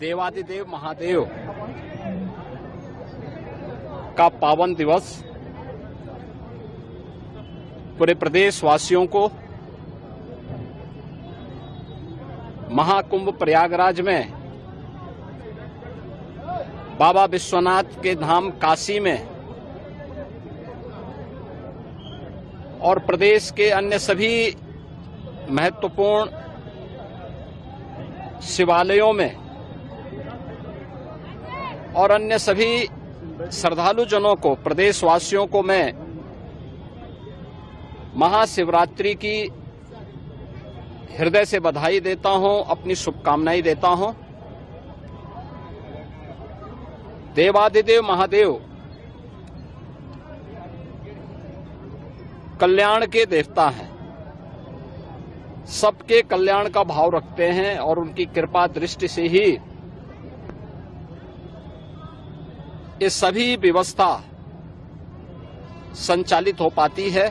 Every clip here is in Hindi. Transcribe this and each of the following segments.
देवादिदेव महादेव का पावन दिवस पूरे प्रदेशवासियों को महाकुंभ प्रयागराज में बाबा विश्वनाथ के धाम काशी में और प्रदेश के अन्य सभी महत्वपूर्ण शिवालयों में और अन्य सभी श्रद्धालु जनों को, प्रदेशवासियों को मैं महाशिवरात्रि की हृदय से बधाई देता हूं, अपनी शुभकामनाएं देता हूं। देवादिदेव महादेव कल्याण के देवता हैं, सबके कल्याण का भाव रखते हैं और उनकी कृपा दृष्टि से ही ये सभी व्यवस्था संचालित हो पाती है।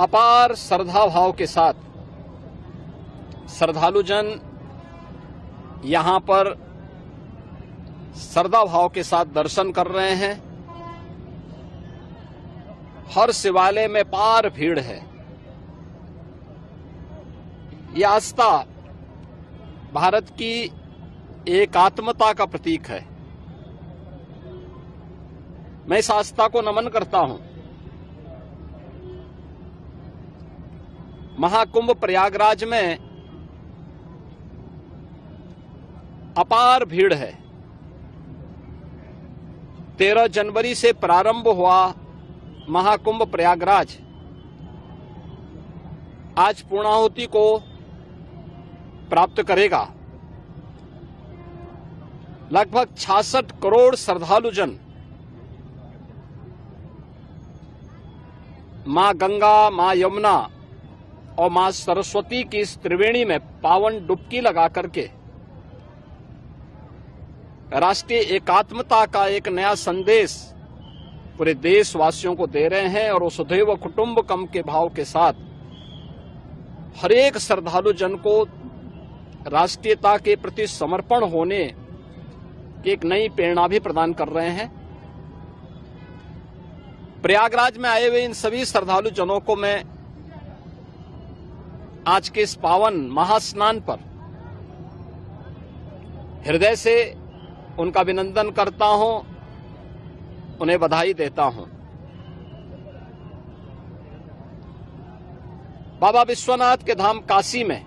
अपार श्रद्धा भाव के साथ श्रद्धालु जन यहां पर श्रद्धा भाव के साथ दर्शन कर रहे हैं। हर शिवालय में पार भीड़ है। यह आस्था भारत की एकात्मता का प्रतीक है। मैं इस आस्था को नमन करता हूं। महाकुंभ प्रयागराज में अपार भीड़ है। 13 जनवरी से प्रारंभ हुआ महाकुंभ प्रयागराज आज पूर्णाहुति को प्राप्त करेगा। लगभग 66 करोड़ श्रद्धालु जन मां गंगा, मां यमुना और मां सरस्वती की इस त्रिवेणी में पावन डुबकी लगा करके राष्ट्रीय एकात्मता का एक नया संदेश पूरे देशवासियों को दे रहे हैं। और वसुधैव कुटुंबकम के भाव के साथ हर एक श्रद्धालु जन को राष्ट्रीयता के प्रति समर्पण होने की एक नई प्रेरणा भी प्रदान कर रहे हैं। प्रयागराज में आए हुए इन सभी श्रद्धालु जनों को मैं आज के इस पावन महास्नान पर हृदय से उनका अभिनंदन करता हूं, उन्हें बधाई देता हूं। बाबा विश्वनाथ के धाम काशी में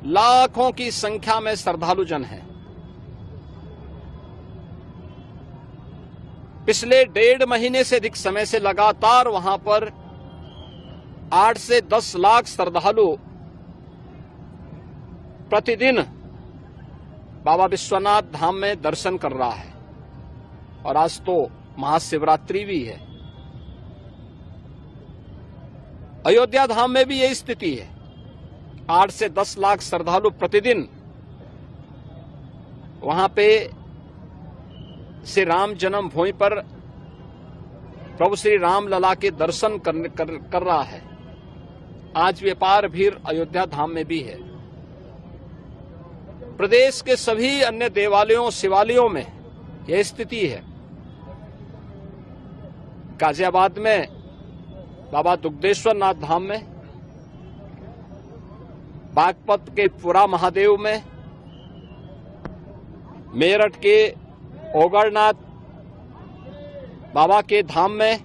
लाखों की संख्या में श्रद्धालु जन हैं। पिछले 1.5 महीने से अधिक समय से लगातार वहां पर 8 से 10 लाख श्रद्धालु प्रतिदिन बाबा विश्वनाथ धाम में दर्शन कर रहा है। और आज तो महाशिवरात्रि भी है। अयोध्या धाम में भी यही स्थिति है। 8 से 10 लाख श्रद्धालु प्रतिदिन वहां पे श्री राम जन्मभूमि पर प्रभु श्री राम लला के दर्शन कर रहा है। आज व्यापार भीड़ अयोध्या धाम में भी है। प्रदेश के सभी अन्य देवालयों, शिवालयों में यह स्थिति है। गाजियाबाद में बाबा दुग्धेश्वर नाथ धाम में, बागपत के पुरा महादेव में, मेरठ के ओगरनाथ बाबा के धाम में,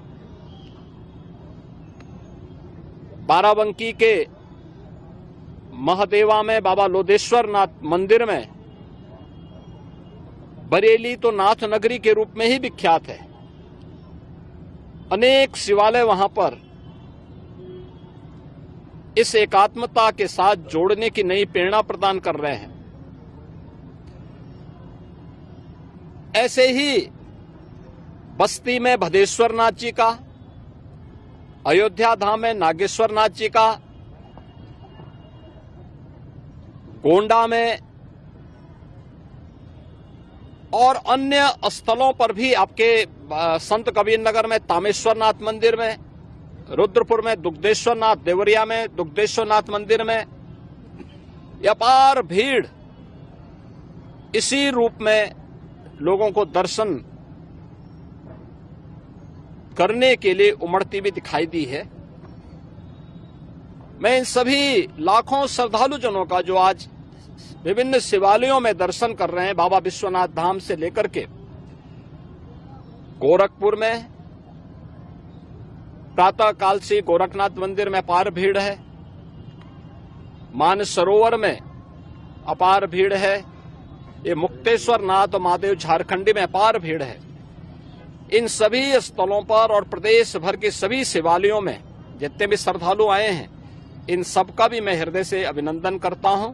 बाराबंकी के महादेवा में बाबा लोदेश्वर नाथ मंदिर में, बरेली तो नाथ नगरी के रूप में ही विख्यात है। अनेक शिवालय वहां पर इस एकात्मता के साथ जोड़ने की नई प्रेरणा प्रदान कर रहे हैं। ऐसे ही बस्ती में भदेश्वर नाथ जी का, अयोध्या धाम में नागेश्वर नाथ जी का, गोंडा में और अन्य स्थलों पर भी आपके संत कबीर नगर में तामेश्वर नाथ मंदिर में, रुद्रपुर में दुग्धेश्वर नाथ, देवरिया में दुग्धेश्वर नाथ मंदिर में, ये अपार भीड़ इसी रूप में लोगों को दर्शन करने के लिए उमड़ती भी दिखाई दी है। मैं इन सभी लाखों श्रद्धालु जनों का जो आज विभिन्न शिवालयों में दर्शन कर रहे हैं, बाबा विश्वनाथ धाम से लेकर के गोरखपुर में प्रातः काल से गोरखनाथ मंदिर में अपार भीड़ है, मानस सरोवर में अपार भीड़ है, ये मुक्तेश्वर नाथ और महादेव झारखंडी में अपार भीड़ है। इन सभी स्थलों पर और प्रदेश भर के सभी शिवालयों में जितने भी श्रद्धालु आए हैं, इन सबका भी मैं हृदय से अभिनंदन करता हूं।